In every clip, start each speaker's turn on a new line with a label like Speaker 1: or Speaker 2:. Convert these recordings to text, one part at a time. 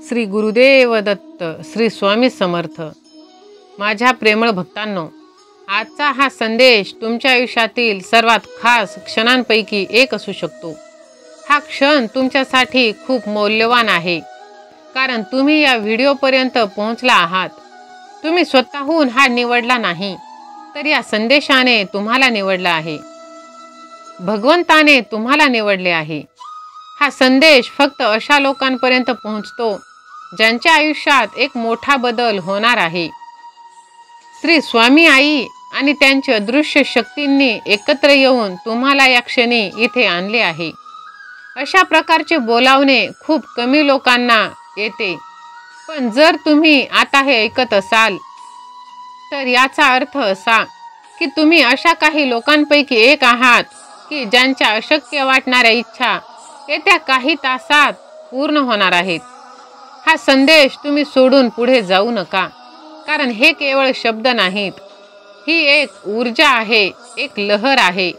Speaker 1: श्री गुरुदेव दत्त, श्री स्वामी समर्थ। माझ्या प्रेमळ भक्तांनो, आजचा हा संदेश तुमच्या आयुष्यातील सर्वात खास क्षणांपैकी एक असू शकतो। हा क्षण तुमच्यासाठी खूप मौल्यवान आहे, कारण तुम्ही या व्हिडिओपर्यंत पोहोचला आहात। तुम्ही स्वतःहून हा निवडला नाही, तर या संदेशाने तुम्हाला निवडला आहे। भगवंताने तुम्हाला निवडले आहे। हा संदेश फक्त अशा लोकांपर्यंत पोहोचतो ज्यांच्या आयुष्यात एक मोठा बदल होणार आहे। श्री स्वामी आई आणि त्यांच्या अदृश्य शक्तींनी एकत्र येऊन तुम्हाला या क्षणी इथे आणले आहे। अशा प्रकारचे बोलावणे खूप कमी लोकांना येते, पण जर तुम्ही आता हे ऐकत असाल तर याचा अर्थ असा की तुम्ही अशा काही लोकांपैकी एक आहात की ज्यांच्या अशक्य वाटणाऱ्या इच्छा येत्या काही तासात पूर्ण होणार आहेत। हा संदेश तुम्ही सोडून पुढे जाऊ नका, कारण हे केवळ शब्द नाहीत, ही एक ऊर्जा आहे, एक लहर आहे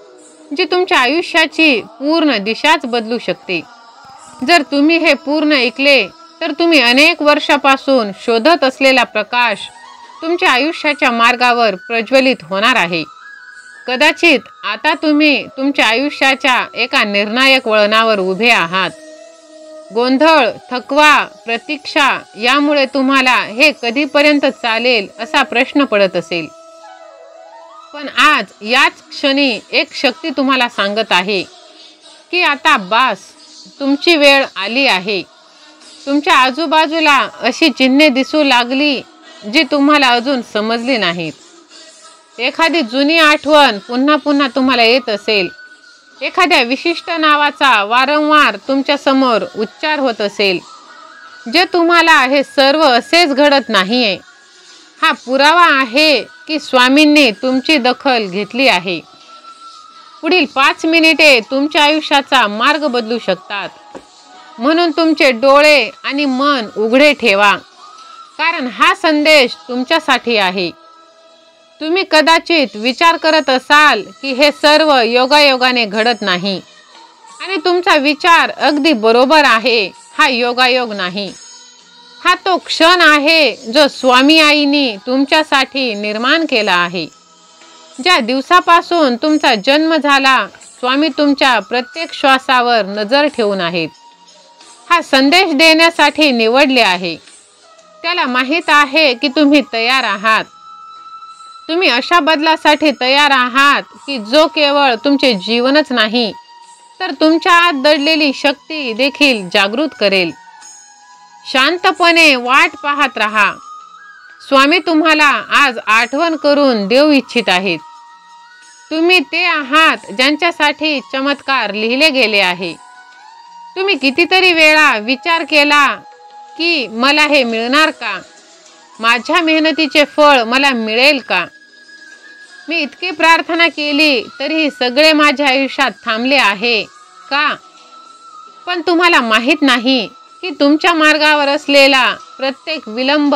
Speaker 1: जी तुमच्या आयुष्याची पूर्ण दिशाच बदलू शकते। जर तुम्ही हे पूर्ण ऐकले तर तुम्ही अनेक वर्षापासून शोधत असलेला प्रकाश तुमच्या आयुष्याच्या मार्गावर प्रज्वलित होणार आहे। कदाचित आता तुम्ही तुमच्या आयुष्याच्या एका निर्णायक वळणावर उभे आहात। गोंधळ, थकवा, प्रतीक्षा यामुळे तुम्हाला हे कधीपर्यंत चालेल असा प्रश्न पडत असेल, पण आज याच क्षणी एक शक्ती तुम्हाला सांगत आहे की आता बास, तुमची वेळ आली आहे। तुमच्या आजूबाजूला अशी चिन्हे दिसू लागली जी तुम्हाला अजून समजली नाहीत। एखादी जुनी आठवण पुन्हा पुन्हा तुम्हाला येत असेल, एखाद्या विशिष्ट नावाचा वारंवार तुमच्या समोर उच्चार होत असेल, जे तुम्हाला हे सर्व असेच घडत नाहीये। हा पुरावा आहे की स्वामींनी तुमची दखल घेतली आहे। पुढील 5 मिनिटे तुमच्या आयुष्याचा मार्ग बदलू शकतात, म्हणून तुमचे डोळे आणि मन उघडे ठेवा, कारण हा संदेश तुमच्यासाठी आहे। तुम्ही कदाचित विचार करत असाल की हे सर्व योगायोगाने घडत नाही, आणि तुमचा विचार अगदी बरोबर आहे, हा योगायोग नाही। हा तो क्षण आहे जो स्वामी आईनी तुमच्यासाठी निर्माण केला आहे। ज्या दिवसापासून तुमचा जन्म झाला, स्वामी तुमच्या प्रत्येक श्वासावर नजर ठेवून आहेत। हा संदेश देण्यासाठी निवडले आहे। त्याला माहीत आहे की तुम्ही तयार आहात। तुम्ही अशा बदलासाठी तयार आहात की जो केवळ तुमचे जीवनच नाही, तर तुमच्या आत दडलेली शक्ती देखील जागृत करेल। शांतपणे वाट पाहत राहा। स्वामी तुम्हाला आज आठवण करून देऊ इच्छित आहेत। तुम्ही ते आहात ज्यांच्यासाठी चमत्कार लिहिले गेले आहे। तुम्ही कितीतरी वेळा विचार केला की मला हे मिळणार का? माझ्या मेहनतीचे फळ मला मिळेल का? मी इतकी प्रार्थना केली तरी सगळे माझ्या आयुष्यात थांबले आहे का? पण तुम्हाला माहीत नाही की तुमच्या मार्गावर असलेला प्रत्येक विलंब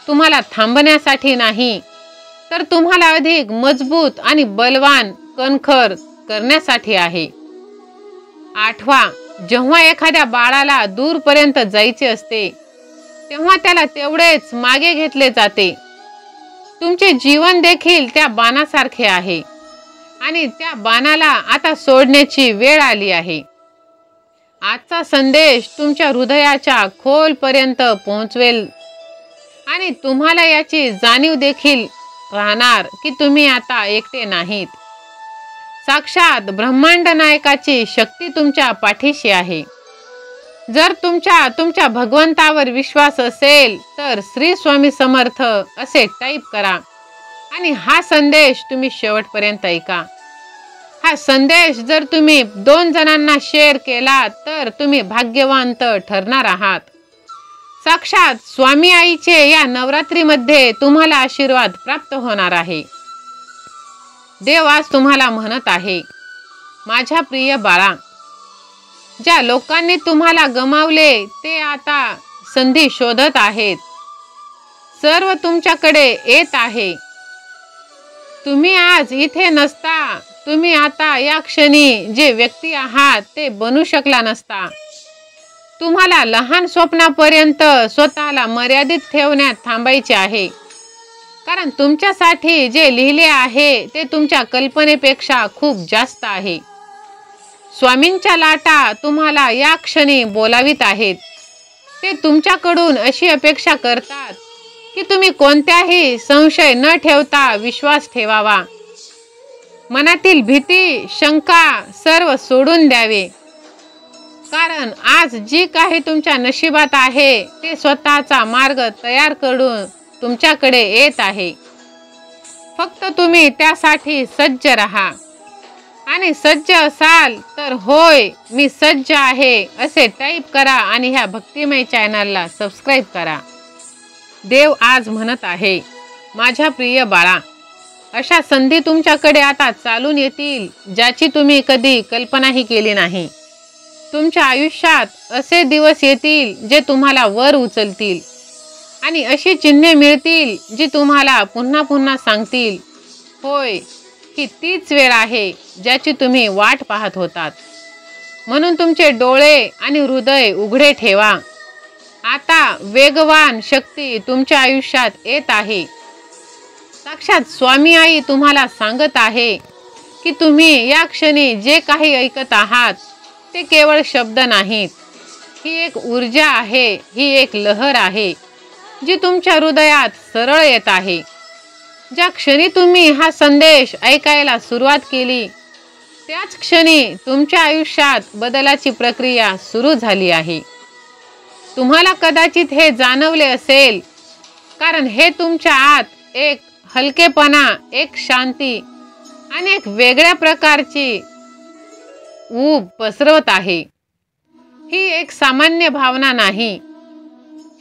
Speaker 1: तुम्हाला थांबण्यासाठी नाही, तर तुम्हाला अधिक मजबूत आणि बलवान कणखर करण्यासाठी आहे। आठवा, जेव्हा एखाद्या बाळाला दूरपर्यंत जायचे असते तेव्हा त्याला तेवढेच मागे घेतले जाते। तुमचे जीवन देखील त्या बाणासारखे आहे, आणि त्या बाणाला आता सोडण्याची वेळ आली आहे। आजचा संदेश तुमच्या हृदयाच्या खोलपर्यंत पोहोचवेल, आणि तुम्हाला याची जाणीव देखील राहणार की तुम्ही आता एकटे नाहीत। साक्षात ब्रह्मांड नायकाची शक्ती तुमच्या पाठीशी आहे। जर तुमच्या भगवंतावर विश्वास असेल तर श्री स्वामी समर्थ असे टाईप करा, आणि हा संदेश तुम्ही शेवटपर्यंत ऐका। हा संदेश जर तुम्ही 2 जणांना शेअर केला तर तुम्ही भाग्यवंत ठरणार आहात। साक्षात स्वामी आईचे या नवरात्रीमध्ये तुम्हाला आशीर्वाद प्राप्त होणार आहे। देव आज तुम्हाला म्हणत आहे, माझ्या प्रिय बाळा, ज्या लोकांनी तुम्हाला गमावले ते आता संधी शोधत आहेत। सर्व तुमच्याकडे येत आहे। तुम्ही आज इथे नसता, तुम्ही आता या क्षणी जे व्यक्ती आहात ते बनू शकला नसता। तुम्हाला लहान स्वप्नापर्यंत स्वतःला मर्यादित ठेवण्यात थांबायचे आहे, कारण तुमच्यासाठी जे लिहिले आहे ते तुमच्या कल्पनेपेक्षा खूप जास्त आहे. स्वामींच्या लाटा तुम्हाला या क्षणी बोलावित आहेत. ते तुमच्याकडून अशी अपेक्षा करतात की तुम्ही कोणत्याही संशय न ठेवता विश्वास ठेवावा. मनातील भीती, शंका सर्व सोडून द्यावे, कारण आज जी काही तुमच्या नशिबात आहे ते स्वतःचा मार्ग तयार करून तुमच्याकडे येत आहे. फक्त तुम्ही त्यासाठी सज्ज राहा. आणि सज्ज असाल तर होय मी सज्ज आहे असे टाईप करा आणि ह्या भक्तिमय चॅनलला सबस्क्राईब करा. देव आज म्हणत आहे, माझ्या प्रिय बाळा, अशा संधी तुमच्याकडे आता चालून येतील ज्याची तुम्ही कधी कल्पनाही केली नाही. तुमच्या आयुष्यात असे दिवस येतील जे तुम्हाला वर उचलतील आणि अशी चिन्हे मिळतील जी तुम्हाला पुन्हा पुन्हा सांगतील, होय ही तीच वेळ आहे ज्याची तुम्ही वाट पाहत होतात. म्हणून तुमचे डोळे आणि हृदय उघडे ठेवा. आता वेगवान शक्ती तुमच्या आयुष्यात येत आहे. साक्षात स्वामी आई तुम्हाला सांगत आहे की तुम्ही या क्षणी जे काही ऐकत आहात ते केवळ शब्द नाहीत. ही एक ऊर्जा आहे, ही एक लहर आहे जी तुमच्या हृदयात सरळ येत आहे. ज्या क्षणी तुम्ही हा संदेश ऐकायला सुरुवात केली त्याच क्षणी तुमच्या आयुष्यात बदलाची प्रक्रिया सुरू झाली आहे. तुम्हाला कदाचित हे जाणवले असेल, कारण हे तुमच्या आत एक हलकेपणा, एक शांती आणि एक वेगळ्या प्रकारची ऊब पसरवत आहे. ही एक सामान्य भावना नाही,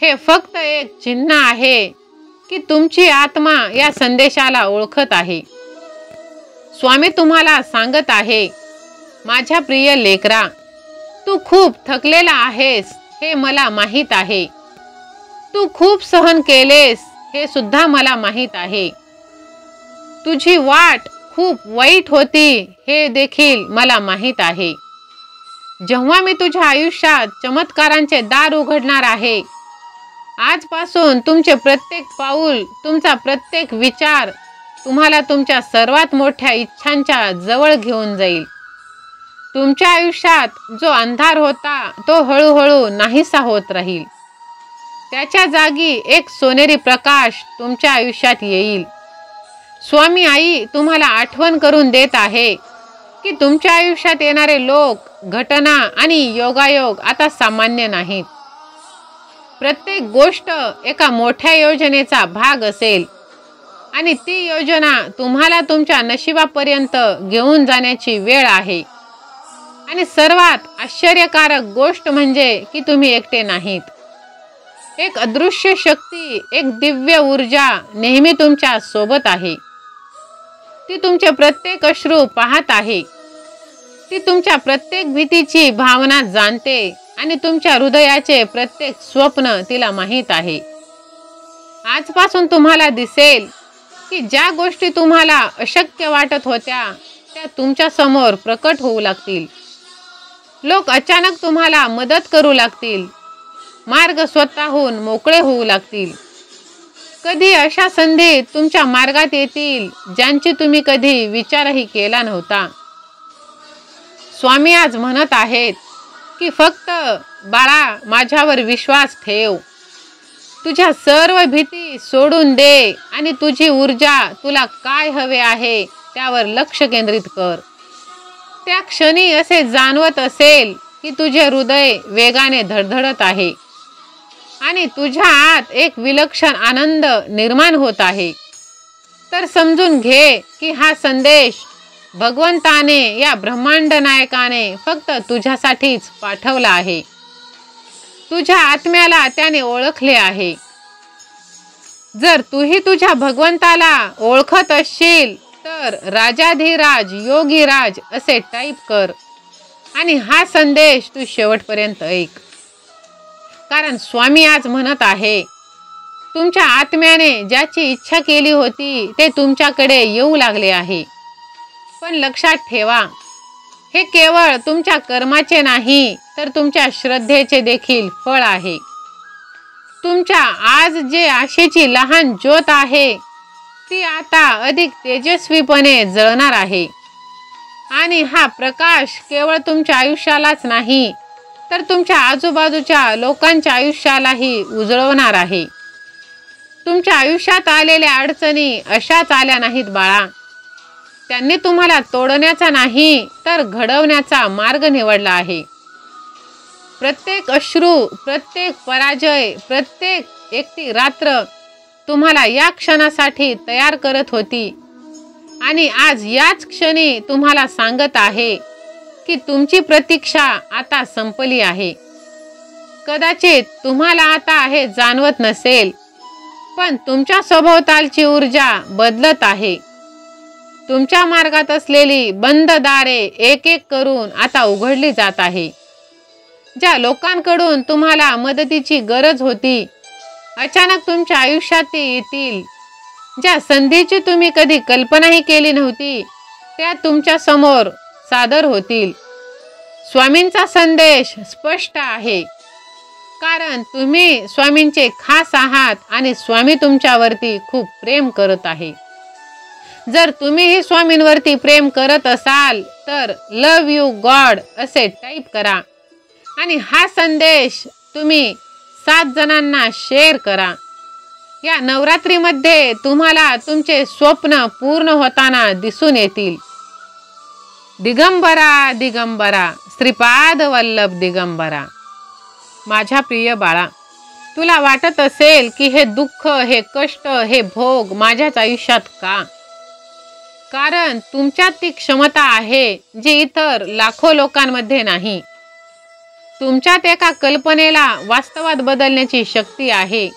Speaker 1: हे फक्त एक चिन्ह आहे की तुमची आत्मा या संदेशाला ओळखत आहे. स्वामी तुम्हाला सांगत आहे, माझ्या प्रिय लेकरा, तू खूप थकलेला आहेस हे मला माहीत आहे. तू खूप सहन केलेस हे सुद्धा मला माहीत आहे. तुझी वाट खूप वाईट होती हे देखील मला माहीत आहे. जेव्हा मी तुझ्या आयुष्यात चमत्कारांचे दार उघडणार आहे, आजपासून तुमचे प्रत्येक पाऊल, तुमचा प्रत्येक विचार तुम्हाला तुमच्या सर्वात मोठ्या इच्छांच्या जवळ घेऊन जाईल. तुमच्या आयुष्यात जो अंधार होता तो हळूहळू नाहीसा होत राहील. त्याच्या जागी एक सोनेरी प्रकाश तुमच्या आयुष्यात येईल. स्वामी आई तुम्हाला आठवण करून देत आहे की तुमच्या आयुष्यात येणारे लोक, घटना आणि योगायोग आता सामान्य नाहीत. प्रत्येक गोष्ट एका मोठ्या योजनेचा भाग असेल आणि ती योजना तुम्हाला तुमच्या नशिबापर्यंत घेऊन जाण्याची वेळ आहे. आणि सर्वात आश्चर्यकारक गोष्ट म्हणजे की तुम्ही एकटे नाहीत. एक अदृश्य शक्ती, एक दिव्य ऊर्जा नेहमी तुमच्या सोबत आहे. ती तुमचे प्रत्येक अश्रू पाहत आहे. ती तुमच्या प्रत्येक भीतीची भावना जाणते आणि तुमच्या हृदयाचे प्रत्येक स्वप्न तिला माहीत आहे. आजपासून तुम्हाला दिसेल की ज्या गोष्टी तुम्हाला अशक्य वाटत होत्या त्या तुमच्या समोर प्रकट होऊ लागतील. लोक अचानक तुम्हाला मदत करू लागतील. मार्ग स्वतःहून मोकळे होऊ लागतील. कधी अशा संधी तुमच्या मार्गात येतील ज्यांची तुम्ही कधी विचारही केला नव्हता. स्वामी आज म्हणत आहेत की फक्त बाळा, माझ्यावर विश्वास ठेव. तुझ्या सर्व भीती सोडून दे आणि तुझी ऊर्जा, तुला काय हवे आहे त्यावर लक्ष केंद्रित कर. त्या क्षणी असे जाणवत असेल की तुझे हृदय वेगाने धडधडत आहे आणि तुझ्या आत एक विलक्षण आनंद निर्माण होत आहे, तर समजून घे की हा संदेश भगवंताने, या ब्रह्मांड नायकाने फक्त तुझ्यासाठीच पाठवला आहे. तुझ्या आत्म्याला त्याने ओळखले आहे. जर तूही तुझ्या भगवंताला ओळखत असशील तर राजाधिराज योगीराज असे टाईप कर आणि हा संदेश तू शेवटपर्यंत ऐक. कारण स्वामी आज म्हणत आहे, तुमच्या आत्म्याने ज्याची इच्छा केली होती ते तुमच्याकडे येऊ लागले आहे. पण लक्षात ठेवा, हे केवळ तुमच्या कर्माचे नाही तर तुमच्या श्रद्धेचे देखील फळ आहे. तुमच्या आज जे आशेची लहान ज्योत आहे ती आता अधिक तेजस्वीपणे जळणार आहे. आणि हा प्रकाश केवळ तुमच्या आयुष्यालाच नाही तर तुमच्या आजूबाजूच्या लोकांच्या आयुष्यालाही उजळवणार आहे. तुमच्या आयुष्यात आलेल्या अडचणी अशाच आल्या नाहीत बाळा. त्यांनी तुम्हाला तोडण्याचा नाही तर घडवण्याचा मार्ग निवडला आहे. प्रत्येक अश्रू, प्रत्येक पराजय, प्रत्येक एकटी रात्र तुम्हाला या क्षणासाठी तयार करत होती. आणि आज याच क्षणी तुम्हाला सांगत आहे की तुमची प्रतीक्षा आता संपली आहे. कदाचित तुम्हाला आता हे जाणवत नसेल, पण तुमच्या सभोवतालची ऊर्जा बदलत आहे. तुमच्या मार्गात असलेली बंद दारे एक एक करून आता उघडली जात आहे. ज्या लोकांकडून तुम्हाला मदतीची गरज होती अचानक तुमच्या आयुष्यात ते येतील. ज्या संधीची तुम्ही कधी कल्पनाही केली नव्हती त्या तुमच्या समोर सादर होतील. स्वामींचा संदेश स्पष्ट आहे, कारण तुम्ही स्वामींचे खास आहात आणि स्वामी तुमच्यावरती खूप प्रेम करत आहे. जर तुम्हीही स्वामींवरती प्रेम करत असाल तर लव यू गॉड असे टाईप करा आणि हा संदेश तुम्ही 7 जणांना शेअर करा. या नवरात्रीमध्ये तुम्हाला तुमचे स्वप्न पूर्ण होताना दिसून येतील. दिगंबरा दिगंबरा श्रीपाद वल्लभ दिगंबरा. माझ्या प्रिय बाळा, तुला वाटत असेल की हे दुःख, हे कष्ट, हे भोग माझ्याच आयुष्यात का? कारण तुमच्यात ती क्षमता आहे जी इतर लाखो लोकांमध्ये नाही. तुमच्यात एका कल्पनेला वास्तवात बदलण्याची शक्ती आहे.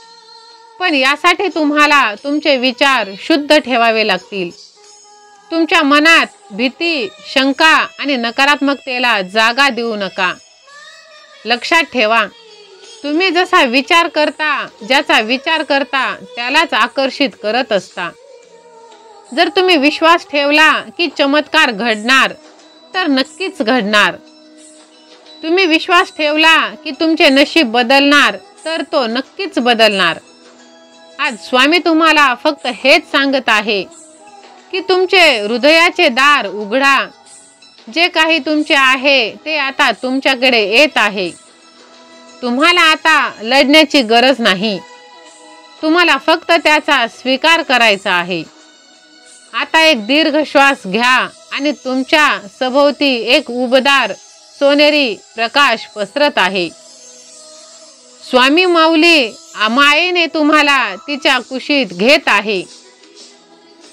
Speaker 1: पण यासाठी तुम्हाला तुमचे विचार शुद्ध ठेवावे लागतील. तुमच्या मनात भीती, शंका आणि नकारात्मकतेला जागा देऊ नका. लक्षात ठेवा, तुम्ही जसा विचार करता, ज्याचा विचार करता त्यालाच आकर्षित करत असता. जर तुम्ही विश्वास ठेवला की चमत्कार घडणार तर नक्कीच घडणार. तुम्ही विश्वास ठेवला की तुमचे नशीब बदलणार तर तो नक्कीच बदलणार. आज स्वामी तुम्हाला फक्त हेच सांगत आहे की तुमचे हृदयाचे दार उघडा. जे काही तुमचे आहे ते आता तुमच्याकडे येत आहे. तुम्हाला आता लढण्याची गरज नाही. तुम्हाला फक्त त्याचा स्वीकार करायचा आहे. आता एक दीर्घ श्वास घ्या आणि तुमच्या सभोवती एक उबदार सोनेरी प्रकाश पसरत आहे. स्वामी माऊली मायेने तुम्हाला तिच्या कुशीत घेत आहे.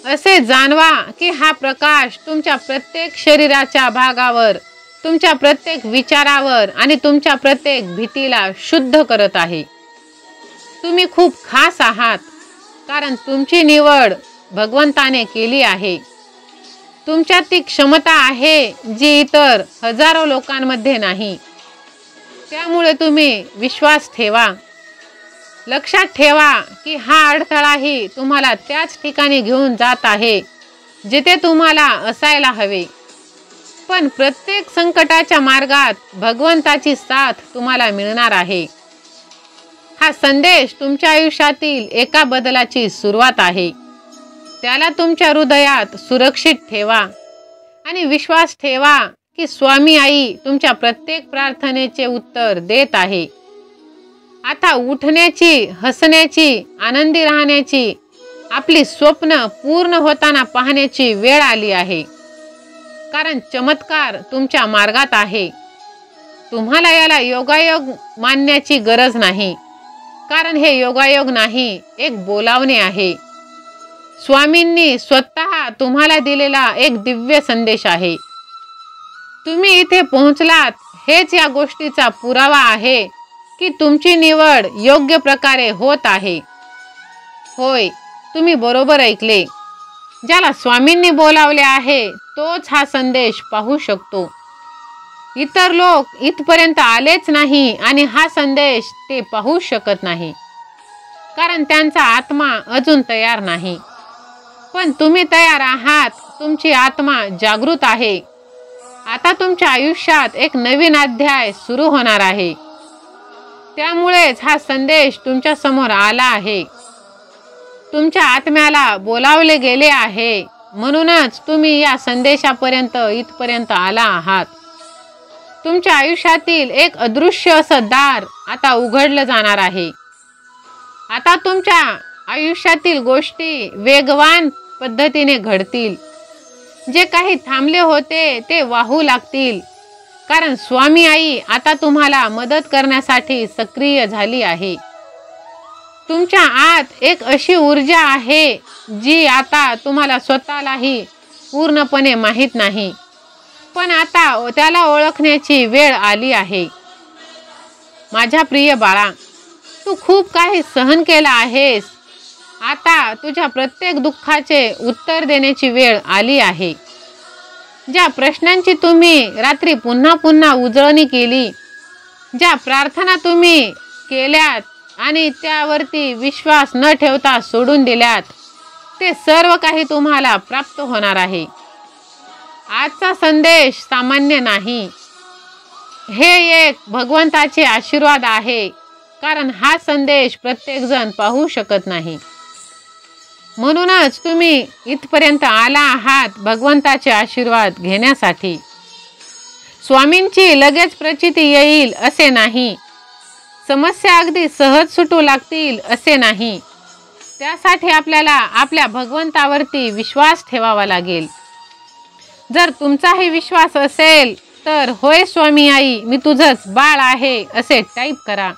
Speaker 1: असे जाणवा की हा प्रकाश तुमच्या प्रत्येक शरीराच्या भागावर, तुमच्या प्रत्येक विचारावर आणि तुमच्या प्रत्येक भीतीला शुद्ध करत आहे. तुम्ही खूप खास आहात, कारण तुमची निवड भगवंताने केली आहे. तुमच्यात ती क्षमता आहे जी इतर हजारो लोकांमध्ये नाही. त्यामुळे तुम्ही विश्वास ठेवा. लक्षात ठेवा की हा अडथळाही तुम्हाला त्याच ठिकाणी घेऊन जात आहे जिथे तुम्हाला असायला हवे. पण प्रत्येक संकटाच्या मार्गात भगवंताची साथ तुम्हाला मिळणार आहे. हा संदेश तुमच्या आयुष्यातील एका बदलाची सुरुवात आहे. त्याला तुमच्या हृदयात सुरक्षित ठेवा आणि विश्वास ठेवा की स्वामी आई तुमच्या प्रत्येक प्रार्थनेचे उत्तर देत आहे. आता उठण्याची, हसण्याची, आनंदी राहण्याची, आपली स्वप्न पूर्ण होताना पाहण्याची वेळ आली आहे. कारण चमत्कार तुमच्या मार्गात आहे. तुम्हाला याला योगायोग मानण्याची गरज नाही, कारण हे योगायोग नाही, एक बोलावणे आहे. स्वामींनी स्वतः तुम्हाला दिलेला एक दिव्य संदेश आहे. तुम्ही इथे पोहोचलात हेच या गोष्टीचा पुरावा आहे की तुमची निवड योग्य प्रकारे होत आहे. होय, तुम्ही बरोबर ऐकले. ज्याला स्वामींनी बोलावले आहे तोच हा संदेश पाहू शकतो. इतर लोक इथपर्यंत आलेच नाही आणि हा संदेश ते पाहू शकत नाही, कारण त्यांचा आत्मा अजून तयार नाही. पण तुम्ही तयार आहात. तुमची आत्मा जागृत आहे. आता तुमच्या आयुष्यात एक नवीन अध्याय सुरू होणार आहे. त्यामुळेच हा संदेश तुमच्या समोर आला आहे. तुमच्या आत्म्याला बोलावले गेले आहे, म्हणूनच तुम्ही या संदेशापर्यंत इथपर्यंत आला आहात. तुमच्या आयुष्यातील एक अदृश्य असं दार आता उघडलं जाणार आहे. आता तुमच्या आयुष्यातील गोष्टी वेगवान पद्धतीने घडतील. जे काही थांबले होते ते वाहू लागतील, कारण स्वामी आई आता तुम्हाला मदत करण्यासाठी सक्रिय झाली आहे. तुमच्या आत एक अशी ऊर्जा आहे जी आता तुम्हाला स्वतःलाही पूर्णपणे माहीत नाही, पण आता त्याला ओळखण्याची वेळ आली आहे. माझ्या प्रिय बाळा, तू खूप काही सहन केला आहेस. आता तुझ्या प्रत्येक दुःखाचे उत्तर देण्याची वेळ आली आहे. ज्या प्रश्नांची तुम्ही रात्री पुन्हा पुन्हा उजळणी केली, ज्या प्रार्थना तुम्ही केल्यात आणि त्यावरती विश्वास न ठेवता सोडून दिल्यात, ते सर्व काही तुम्हाला प्राप्त होणार आहे. आजचा संदेश सामान्य नाही. हे एक भगवंताचे आशीर्वाद आहे, कारण हा संदेश प्रत्येकजण पाहू शकत नाही. म्हणूनच तुम्ही इथपर्यंत आला आहात भगवंताचे आशीर्वाद घेण्यासाठी. स्वामींची लगेच प्रचिती येईल असे नाही. समस्या अगदी सहज सुटू लागतील असे नाही. त्यासाठी आपल्याला आपल्या भगवंतावरती विश्वास ठेवावा लागेल. जर तुमचाही विश्वास असेल तर होय स्वामी आई, मी तुझंच बाळ आहे असे टाईप करा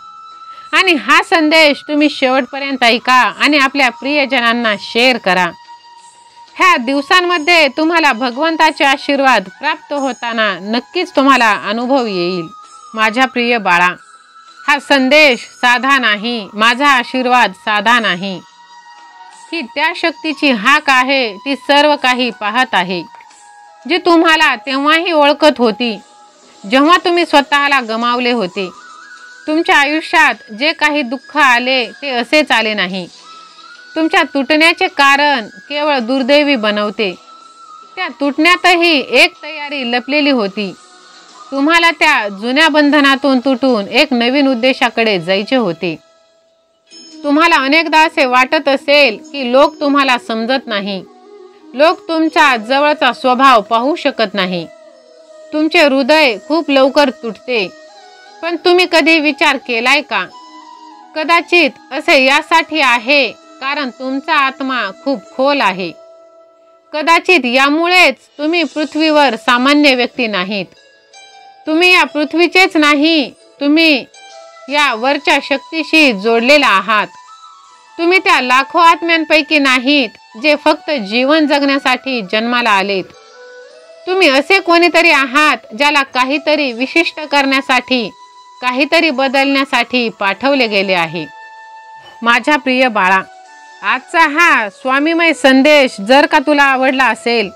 Speaker 1: आणि हा संदेश तुम्ही शेवटपर्यंत ऐका आणि आपल्या प्रियजनांना शेअर करा. ह्या दिवसांमध्ये तुम्हाला भगवंताचे आशीर्वाद प्राप्त होताना नक्कीच तुम्हाला अनुभव येईल. माझ्या प्रिय बाळा, हा संदेश साधा नाही. माझा आशीर्वाद साधा नाही. ही त्या शक्तीची हाक आहे, ती सर्व काही पाहत आहे, जी तुम्हाला तेव्हाही ओळखत होती जेव्हा तुम्ही स्वतःला गमावले होते. तुमच्या आयुष्यात जे काही दुःख आले ते असेच आले नाही. तुमच्या तुटण्याचे कारण केवळ दुर्दैवी बनवते. त्या तुटण्यातही एक तयारी लपलेली होती. तुम्हाला त्या जुन्या बंधनातून तुटून एक नवीन उद्देशाकडे जायचे होते. तुम्हाला अनेकदा असे वाटत असेल की लोक तुम्हाला समजत नाही. लोक तुमच्या जवळचा स्वभाव पाहू शकत नाही. तुमचे हृदय खूप लवकर तुटते. पण तुम्ही कधी विचार केलाय का? कदाचित असे यासाठी आहे कारण तुमचा आत्मा खूप खोल आहे. कदाचित यामुळेच तुम्ही पृथ्वीवर सामान्य व्यक्ती नाहीत. तुम्ही या पृथ्वीचेच नाही, तुम्ही या वरच्या शक्तीशी जोडलेला आहात. तुम्ही त्या लाखो आत्म्यांपैकी नाहीत जे फक्त जीवन जगण्यासाठी जन्माला आलेत. तुम्ही असे कोणीतरी आहात ज्याला काहीतरी विशिष्ट करण्यासाठी, काहीतरी बदलण्यासाठी पाठवले गेले आहे. माझ्या प्रिय बाळा, आजचा हा स्वामीमय संदेश जर का तुला आवडला असेल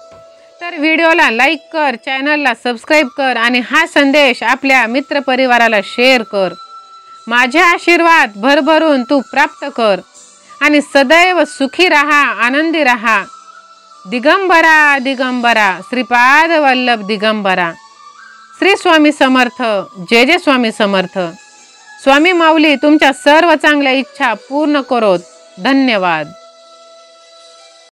Speaker 1: तर व्हिडिओला लाईक कर, चॅनलला सबस्क्राईब कर आणि हा संदेश आपल्या मित्रपरिवाराला शेअर कर. माझे आशीर्वाद भरभरून तू प्राप्त कर आणि सदैव सुखी राहा, आनंदी राहा. दिगंबरा दिगंबरा, श्रीपाद वल्लभ दिगंबरा. श्री स्वामी समर्थ. जय जय स्वामी समर्थ. स्वामी माऊली तुमच्या सर्व चांगल्या इच्छा पूर्ण करोत. धन्यवाद.